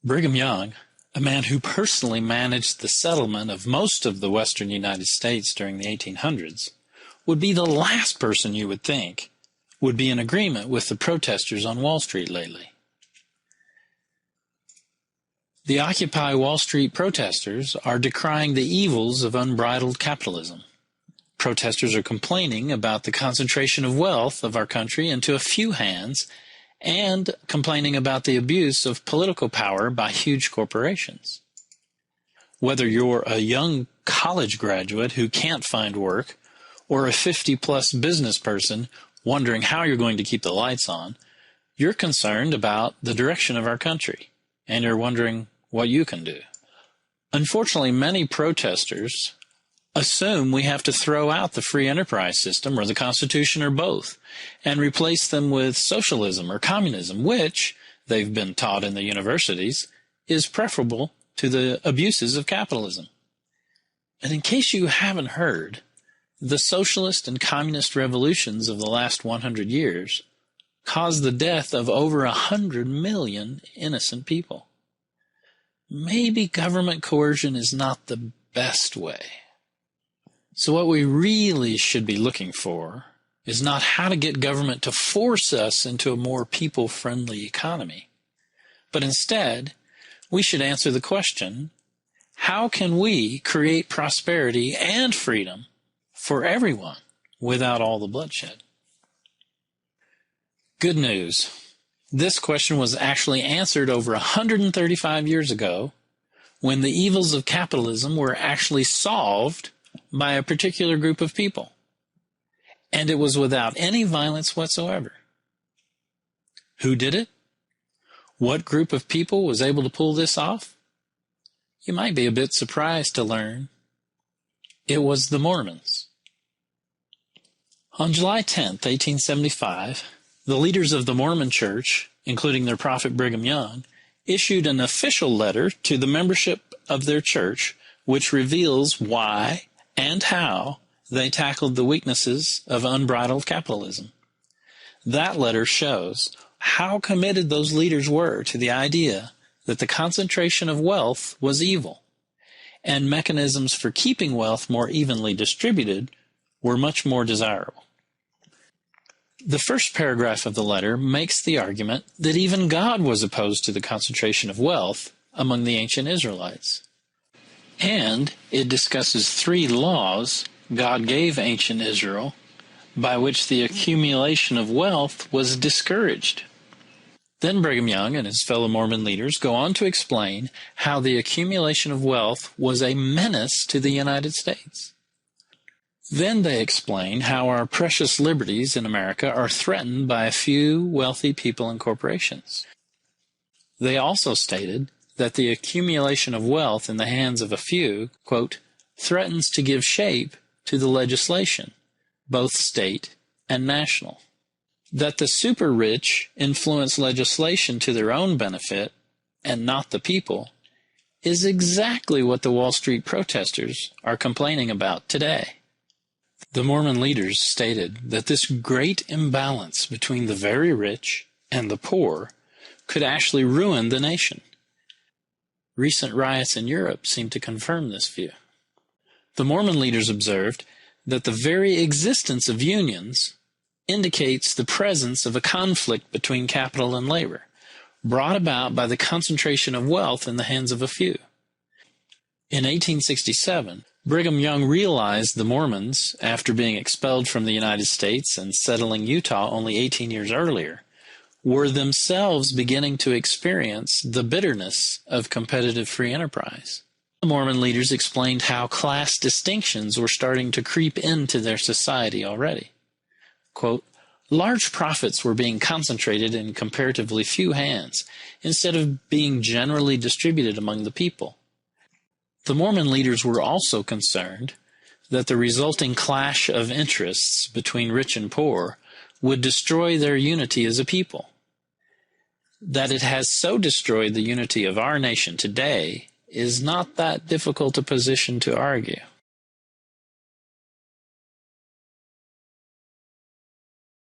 Brigham Young, a man who personally managed the settlement of most of the western United States during the 1800s, would be the last person you would think would be in agreement with the protesters on Wall Street lately. The Occupy Wall Street protesters are decrying the evils of unbridled capitalism. Protesters are complaining about the concentration of wealth of our country into a few hands and complaining about the abuse of political power by huge corporations. Whether you're a young college graduate who can't find work or a 50-plus business person wondering how you're going to keep the lights on, you're concerned about the direction of our country, and you're wondering what you can do. Unfortunately, many protesters assume we have to throw out the free enterprise system or the Constitution or both and replace them with socialism or communism, which, they've been taught in the universities, is preferable to the abuses of capitalism. And in case you haven't heard, the socialist and communist revolutions of the last 100 years caused the death of over 100 million innocent people. Maybe government coercion is not the best way. So what we really should be looking for is not how to get government to force us into a more people-friendly economy, but instead, we should answer the question, how can we create prosperity and freedom for everyone without all the bloodshed? Good news. This question was actually answered over 135 years ago when the evils of capitalism were actually solved by a particular group of people. And it was without any violence whatsoever. Who did it? What group of people was able to pull this off? You might be a bit surprised to learn it was the Mormons. On July 10th, 1875, the leaders of the Mormon Church, including their prophet Brigham Young, issued an official letter to the membership of their church which reveals why and how they tackled the weaknesses of unbridled capitalism. That letter shows how committed those leaders were to the idea that the concentration of wealth was evil, and mechanisms for keeping wealth more evenly distributed were much more desirable. The first paragraph of the letter makes the argument that even God was opposed to the concentration of wealth among the ancient Israelites. And it discusses 3 laws God gave ancient Israel by which the accumulation of wealth was discouraged. Then Brigham Young and his fellow Mormon leaders go on to explain how the accumulation of wealth was a menace to the United States. Then they explain how our precious liberties in America are threatened by a few wealthy people and corporations. They also stated that the accumulation of wealth in the hands of a few, quote, threatens to give shape to the legislation, both state and national. That the super rich influence legislation to their own benefit and not the people is exactly what the Wall Street protesters are complaining about today. The Mormon leaders stated that this great imbalance between the very rich and the poor could actually ruin the nation. Recent riots in Europe seem to confirm this view. The Mormon leaders observed that the very existence of unions indicates the presence of a conflict between capital and labor, brought about by the concentration of wealth in the hands of a few. In 1867, Brigham Young realized the Mormons, after being expelled from the United States and settling Utah only 18 years earlier, were themselves beginning to experience the bitterness of competitive free enterprise. The Mormon leaders explained how class distinctions were starting to creep into their society already. Quote, large profits were being concentrated in comparatively few hands instead of being generally distributed among the people. The Mormon leaders were also concerned that the resulting clash of interests between rich and poor would destroy their unity as a people. That it has so destroyed the unity of our nation today is not that difficult a position to argue.